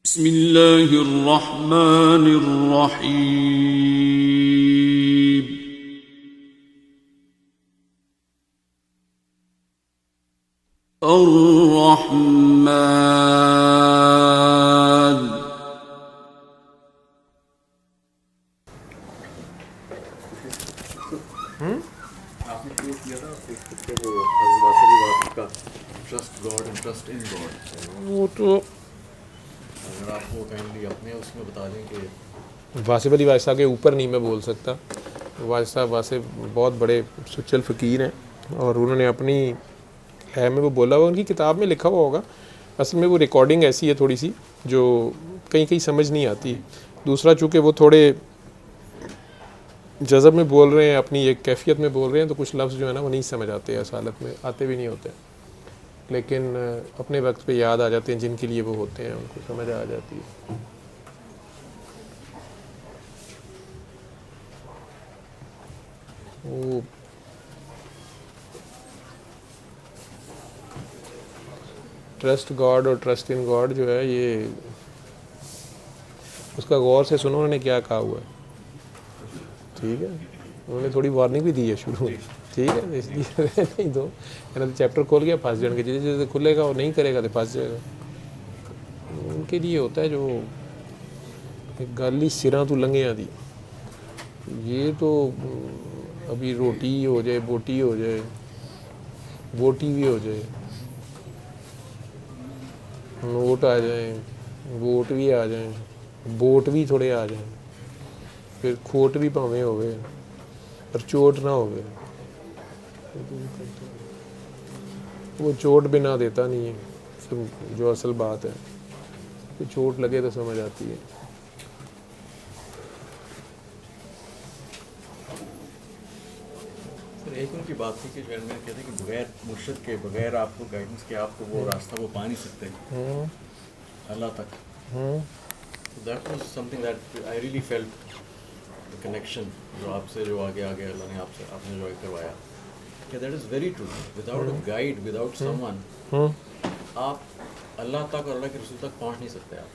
बिस्मिल्लाहिर रहमानिर रहीम। अर्रहमान। आपने शुरू किया था फेसबुक पे वो हजरत वासिफ का trust God and trust in God. वो तो अगर आप वो काइंडली अपने उसमें बता दें कि वासिफ अली वासिफ के ऊपर नहीं मैं बोल सकता। वासिफ बहुत बड़े सुचल फ़कीर हैं और उन्होंने अपनी है में वो बोला हुआ उनकी किताब में लिखा हुआ होगा। असल में वो रिकॉर्डिंग ऐसी है थोड़ी सी जो कहीं कहीं समझ नहीं आती। दूसरा चूँकि वो थोड़े जज़ब में बोल रहे हैं, अपनी एक कैफियत में बोल रहे हैं, तो कुछ लफ्ज़ जो है ना वो नहीं समझ आते हैं, असालत में आते भी नहीं होते, लेकिन अपने वक्त पे याद आ जाते हैं। जिनके लिए वो होते हैं उनको समझ आ जाती है। वो ट्रस्ट गॉड और ट्रस्ट इन गॉड जो है, ये उसका गौर से सुनो उन्होंने क्या कहा हुआ है। ठीक है, उन्होंने थोड़ी वार्निंग भी दी है शुरू में। ठीक है, इसलिए नहीं दो है ना, तो चैप्टर खोल गया फंस जाने के, जैसे जैसे खुलेगा और नहीं करेगा तो फंस जाएगा। उनके लिए होता है जो गाली सिरा तो लंघिया दी, ये तो अभी रोटी हो जाए, बोटी हो जाए, बोटी भी हो जाए, नोट आ जाए, वोट भी आ जाए, बोट भी थोड़े आ जाए, फिर खोट भी भावें होवे पर चोट ना होवे। वो चोट बिना देता नहीं है, जो असल बात है कि चोट लगे तो समझ आती है। सर एक उनकी बात थी कि जो मैंने कहते कि बगैर मुर्शिद के, बगैर आपको गाइडेंस के आपको वो रास्ता वो पा नहीं सकते अल्लाह तक। तो that was something that I really felt the connection जो आपसे जो आगे आगे अल्लाह ने आपने जो करवाया कि that is very true. Without a guide, without someone आप अल्लाह तक और अल्लाह के रसूल तक पहुंच नहीं सकते आप।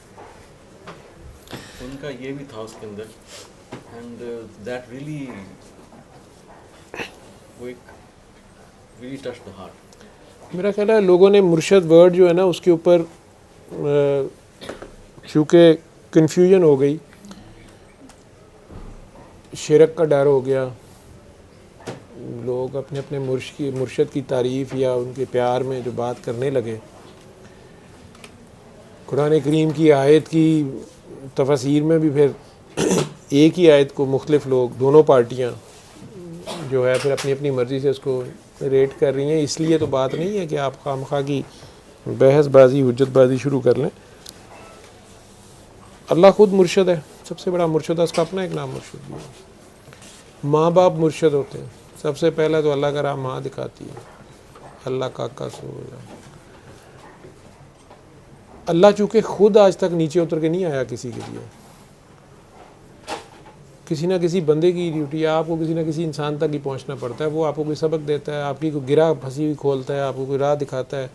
उनका ये भी था उसके अंदर एंड दैट रियली वो एक रियली टच द हार्ट। मेरा ख्याल है लोगों ने मुर्शद वर्ड जो है ना उसके ऊपर चूँकि कन्फ्यूजन हो गई, शिरक का डर हो गया, लोग अपने अपने मुर्शद की तारीफ़ या उनके प्यार में जो बात करने लगे, कुरान करीम की आयत की तफसीर में भी फिर एक ही आयत को मुख्तलिफ लोग, दोनों पार्टियां जो है फिर अपनी अपनी मर्ज़ी से उसको रेट कर रही हैं। इसलिए तो बात नहीं है कि आप खामखा की बहसबाजी, हुज्जतबाजी शुरू कर लें। अल्लाह खुद मुर्शद है, सबसे बड़ा मुर्शद है, उसका अपना एक नाम मुर्शद भी है। माँ बाप मुर्शद होते हैं। सबसे पहला तो अल्लाह का राह माँ दिखाती है, अल्लाह काका सो जा। अल्लाह चूँकि खुद आज तक नीचे उतर के नहीं आया किसी के लिए, किसी ना किसी बंदे की ड्यूटी है, आपको किसी ना किसी इंसान तक ही पहुंचना पड़ता है। वो आपको कोई सबक देता है, आपकी कोई गिरा फंसी हुई खोलता है, आपको कोई राह दिखाता है,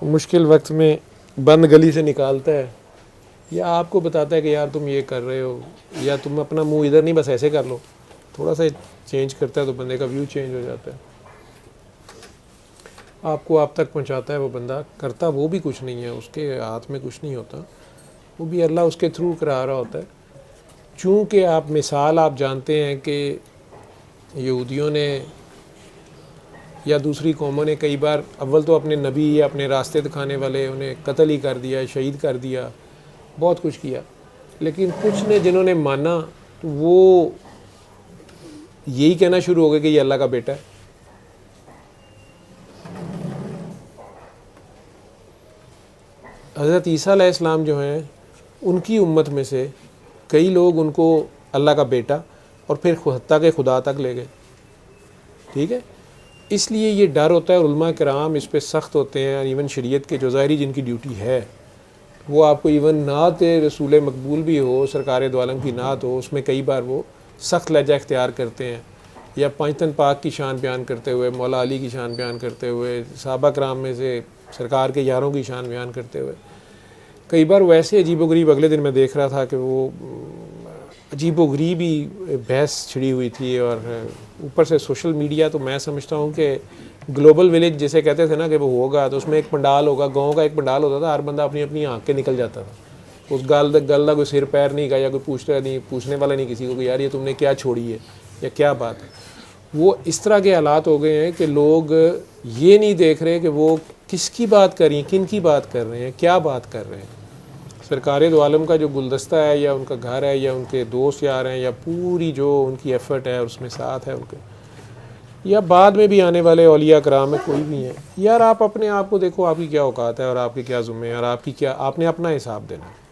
मुश्किल वक्त में बंद गली से निकालता है, या आपको बताता है कि यार तुम ये कर रहे हो, या तुम अपना मुंह इधर नहीं बस ऐसे कर लो। थोड़ा सा चेंज करता है तो बंदे का व्यू चेंज हो जाता है। आपको आप तक पहुंचाता है वो बंदा, करता वो भी कुछ नहीं है, उसके हाथ में कुछ नहीं होता, वो भी अल्लाह उसके थ्रू करा रहा होता है। चूँकि आप मिसाल आप जानते हैं कि यहूदियों ने या दूसरी कौमों ने कई बार अव्वल तो अपने नबी या अपने रास्ते दिखाने वाले उन्हें कत्ल ही कर दिया, शहीद कर दिया, बहुत कुछ किया, लेकिन कुछ ने जिन्होंने माना तो वो यही कहना शुरू हो गए कि ये अल्लाह का बेटा है। हज़रत ईसा अलैहिस्सलाम जो हैं उनकी उम्मत में से कई लोग उनको अल्लाह का बेटा और फिर हत्ता के खुदा तक ले गए। ठीक है, इसलिए ये डर होता है, उलमा किराम इस पे सख्त होते हैं। इवन शरीयत के जो ज़ाहिरी जिनकी ड्यूटी है वो आपको इवन नात रसूल मकबूल भी हो, सरकार दो आलम की नात हो, उसमें कई बार वो सख्त लहजा इख्तियार करते हैं, या पंजतन पाक की शान बयान करते हुए, मौला अली की शान बयान करते हुए, सहाबा कराम में से सरकार के यारों की शान बयान करते हुए। कई बार वैसे अजीबोगरीब, अगले दिन मैं देख रहा था कि वो अजीबोगरीब ही बहस छिड़ी हुई थी, और ऊपर से सोशल मीडिया, तो मैं समझता हूँ कि ग्लोबल विलेज जिसे कहते थे ना कि वो होगा, तो उसमें एक पंडाल होगा, गांव का एक पंडाल होता था, हर बंदा अपनी अपनी आँख के निकल जाता था। उस गल का कोई सिर पैर नहीं का, या कोई पूछने वाला नहीं किसी को कि यार ये तुमने क्या छोड़ी है या क्या बात है। वो इस तरह के हालात हो गए हैं कि लोग ये नहीं देख रहे कि वो किसकी बात कर रही हैं, किन की बात कर रहे हैं, क्या बात कर रहे हैं। सरकार दो आलम का जो गुलदस्ता है, या उनका घर है, या उनके दोस्त यार हैं, या पूरी जो उनकी एफर्ट है उसमें साथ है उनके, या बाद में भी आने वाले औलिया कराम में कोई भी हैं, यार आप अपने आप को देखो, आपकी क्या औकात है और आपके क्या ज़ुम्मे हैं, और आपकी क्या, आपने अपना हिसाब देना है।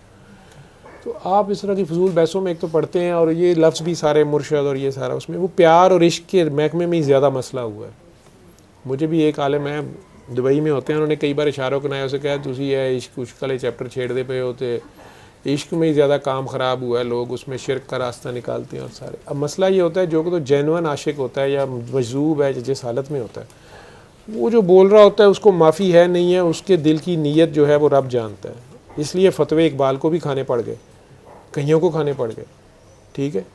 तो आप इस तरह की फजूल बहसों में एक तो पढ़ते हैं, और ये लफ्ज़ भी सारे मुर्शद और ये सारा, उसमें वो प्यार और इश्क के महकमे में ही ज़्यादा मसला हुआ है। मुझे भी एक आलिम है दुबई में होते हैं, उन्होंने कई बार इशारों कराया, उसे कहा तुसी है इश्क उश्क वाले चैप्टर छेड़ते पे होते, इश्क में ही ज़्यादा काम ख़राब हुआ है, लोग उसमें शिरक का रास्ता निकालते हैं और सारे। अब मसला ये होता है, जो कि तो जेन्युइन आशिक होता है या मजजूब है, जिस हालत में होता है, वो जो बोल रहा होता है उसको माफ़ी है नहीं है, उसके दिल की नीयत जो है वो रब जानता है। इसलिए फतवे इकबाल को भी खाने पड़ गए, कईयों को खाने पड़ गए, ठीक है,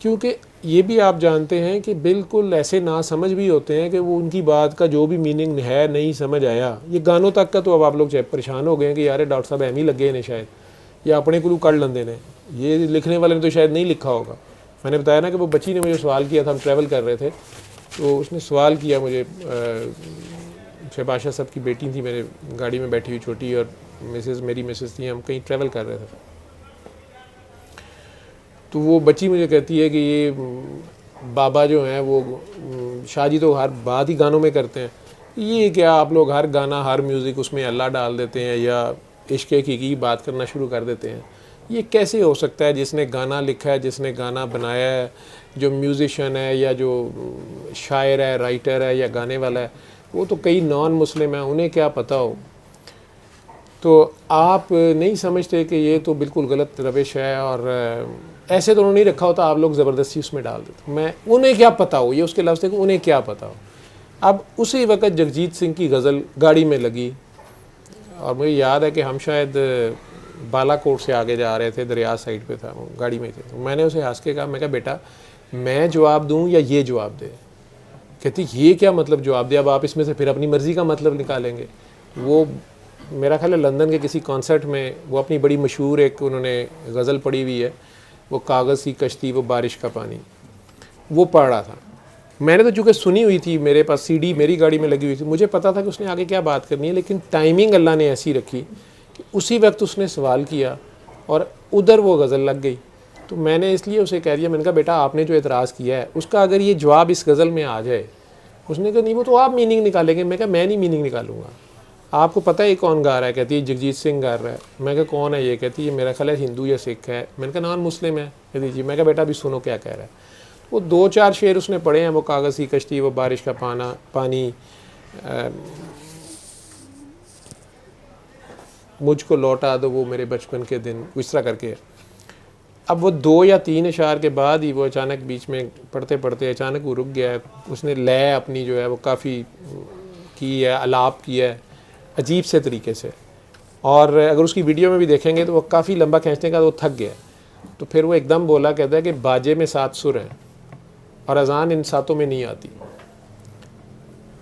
क्योंकि ये भी आप जानते हैं कि बिल्कुल ऐसे ना समझ भी होते हैं कि वो उनकी बात का जो भी मीनिंग है नहीं समझ आया। ये गानों तक का तो अब आप लोग परेशान हो गए हैं कि यार डॉक्टर साहब एम ही लगे ने शायद, या अपने को कर लेंदे ने, ये लिखने वाले ने तो शायद नहीं लिखा होगा। मैंने बताया ना कि वो बच्ची ने मुझे सवाल किया था, हम ट्रैवल कर रहे थे, तो उसने सवाल किया मुझे, शहबाज साहब की बेटी थी मेरे गाड़ी में बैठी हुई छोटी, और मेरी मिसेस थी, हम कहीं ट्रैवल कर रहे थे। तो वो बच्ची मुझे कहती है कि ये बाबा जो हैं वो शादी तो हर बात ही गानों में करते हैं, ये क्या आप लोग हर गाना हर म्यूज़िक उसमें अल्लाह डाल देते हैं या इश्क की बात करना शुरू कर देते हैं। ये कैसे हो सकता है? जिसने गाना लिखा है, जिसने गाना बनाया है, जो म्यूज़िशन है या जो शायर है, राइटर है या गाने वाला है, वो तो कई नॉन मुस्लिम हैं, उन्हें क्या पता हो। तो आप नहीं समझते कि ये तो बिल्कुल गलत रविश है, और ऐसे तो उन्होंने नहीं रखा होता, आप लोग ज़बरदस्ती उसमें डाल देते। मैं उन्हें क्या पता हो, ये उसके लफ्ज़ थे कि उन्हें क्या पता हो। अब उसी वक्त जगजीत सिंह की गज़ल गाड़ी में लगी, और मुझे याद है कि हम शायद बालाकोट से आगे जा रहे थे, दरिया साइड पे था, गाड़ी में थे। तो मैंने उसे हंस के कहा, मैं कहा बेटा मैं जवाब दूँ या ये जवाब दे? कहती ये क्या मतलब जवाब दे, अब आप इसमें से फिर अपनी मर्ज़ी का मतलब निकालेंगे। वो मेरा ख्याल है लंदन के किसी कॉन्सर्ट में वो अपनी बड़ी मशहूर एक उन्होंने गज़ल पढ़ी हुई है, वो कागज़ की कश्ती वो बारिश का पानी, वो पढ़ रहा था। मैंने तो चूँकि सुनी हुई थी, मेरे पास सीडी मेरी गाड़ी में लगी हुई थी, मुझे पता था कि उसने आगे क्या बात करनी है, लेकिन टाइमिंग अल्लाह ने ऐसी रखी कि उसी वक्त उसने सवाल किया और उधर वो गज़ल लग गई। तो मैंने इसलिए उसे कह दिया, मैंने कहा बेटा आपने जो एतराज़ किया है उसका अगर ये जवाब इस गज़ल में आ जाए। उसने कहा नहीं वो तो आप मीनिंग निकालेंगे। मैं कहा मैं नहीं मीनिंग निकालूंगा, आपको पता है ये कौन गा रहा है? कहती है जगजीत सिंह गा रहा है। मैं कहा कौन है ये? कहती है मेरा ख्याल है हिंदू या सिख है। मैंने कहा नॉन मुस्लिम है। कहती जी। मैं कहा बेटा अभी सुनो क्या कह रहा है। वो 2-4 शेर उसने पढ़े हैं, वो कागज़ की कश्ती वो बारिश का पानी मुझको लौटा दो वो मेरे बचपन के दिन, इस तरह करके। अब वो 2 या 3 अशार के बाद ही वो अचानक बीच में पढ़ते पढ़ते अचानक वो रुक गया है। उसने लय अपनी जो है वो काफ़ी की है, अलाप किया है अजीब से तरीके से, और अगर उसकी वीडियो में भी देखेंगे तो वो काफ़ी लंबा खींचने का वो थक गया। तो फिर वो एकदम बोला, कहता है कि बाजे में 7 सुर हैं और अजान इन 7 में नहीं आती।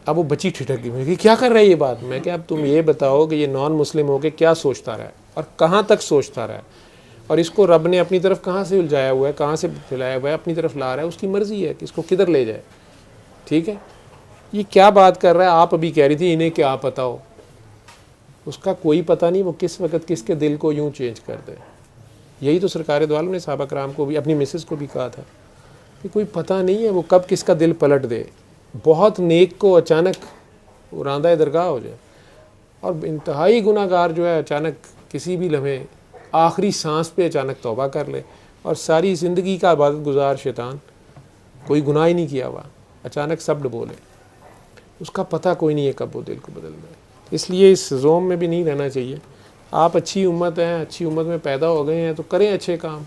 अब वो बच्ची ठिठक गई, मैं कि क्या कर रहा है ये बात। मैं क्या अब तुम ये बताओ कि ये नॉन मुस्लिम हो के क्या सोचता रहा है और कहाँ तक सोचता रहा है, और इसको रब ने अपनी तरफ कहाँ से उलझाया हुआ है, कहाँ से फैलाया हुआ है, अपनी तरफ ला रहा है। उसकी मर्ज़ी है कि इसको किधर ले जाए। ठीक है, ये क्या बात कर रहा है। आप अभी कह रही थी इन्हें क्या पता हो, उसका कोई पता नहीं वो किस वक्त किसके दिल को यूँ चेंज कर दे। यही तो सरकार दो आलम ने सहाबा कराम को भी, अपनी मिसेस को भी कहा था कि कोई पता नहीं है वो कब किसका दिल पलट दे। बहुत नेक को अचानक रांदा दरगाह हो जाए, और इंतहाई गुनाहगार जो है अचानक किसी भी लम्हे आखिरी सांस पे अचानक तौबा कर ले, और सारी ज़िंदगी का इबादत गुजार शैतान, कोई गुनाह ही नहीं किया हुआ, अचानक शब्द बोले, उसका पता कोई नहीं है कब वो दिल को बदल दे। इसलिए इस जोम में भी नहीं रहना चाहिए। आप अच्छी उम्मत हैं, अच्छी उम्मत में पैदा हो गए हैं तो करें अच्छे काम।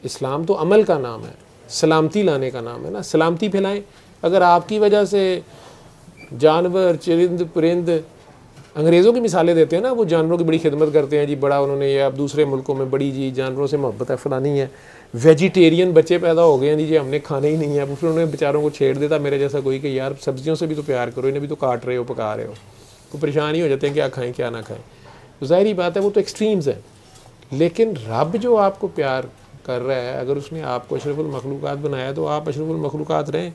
इस्लाम तो अमल का नाम है, सलामती लाने का नाम है ना, सलामती फैलाएं। अगर आपकी वजह से जानवर चिरिंद परिंद अंग्रेज़ों की मिसालें देते हैं ना, वो जानवरों की बड़ी खिदमत करते हैं जी, बड़ा उन्होंने ये, अब दूसरे मुल्कों में बड़ी जी जानवरों से मोहब्बत है, फलानी है, वेजिटेरियन बच्चे पैदा हो गए हैं जी, हमने खाने ही नहीं है। फिर उन्होंने बेचारों को छेड़ देता मेरे जैसा कोई कि यार सब्जियों से भी तो प्यार करो, इन्हें भी तो काट रहे हो, पका रहे हो, तो परेशान ही हो जाते हैं क्या खाएं क्या ना खाएं। तो ज़ाहिर बात है वो तो एक्सट्रीम्स है, लेकिन रब जो आपको प्यार कर रहा है, अगर उसने आपको अशरफुल मखलूक़ात बनाया तो आप अशरफुल मखलूक़ात रहें।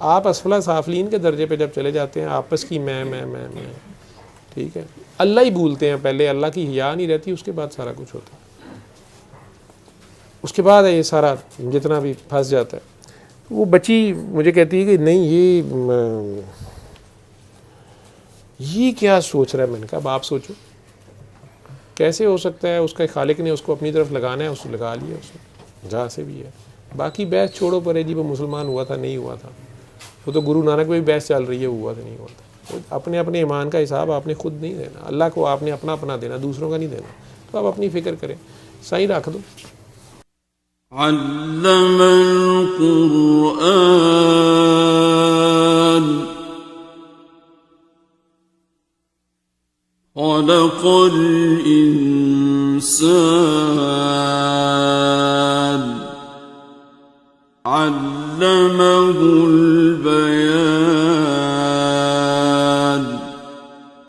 आप असफला साफलीन के दर्जे पे जब चले जाते हैं, आपस की मैं, ठीक है, अल्लाह ही भूलते हैं, पहले अल्लाह की हिया नहीं रहती, उसके बाद सारा कुछ होता है, उसके बाद है ये सारा जितना भी फंस जाता है। वो बच्ची मुझे कहती है कि नहीं ये क्या सोच रहा है। मैंने कहा अब आप सोचो कैसे हो सकता है, उसका खालिक ने उसको अपनी तरफ लगाना है, उसको लगा लिया, उसने जहाँ से भी है। बाकी बहस छोड़ो परे जी, वो मुसलमान हुआ था नहीं हुआ था, वो तो गुरु नानक में भी बहस चल रही है, हुआ था नहीं हुआ था। तो अपने अपने ईमान का हिसाब आपने खुद नहीं देना, अल्लाह को आपने अपना अपना देना, दूसरों का नहीं देना। तो आप अपनी फ़िक्र करें, सही रख दो। अल्लमल कुरआन खलक़ल इंसान अल्लमहुल बयान।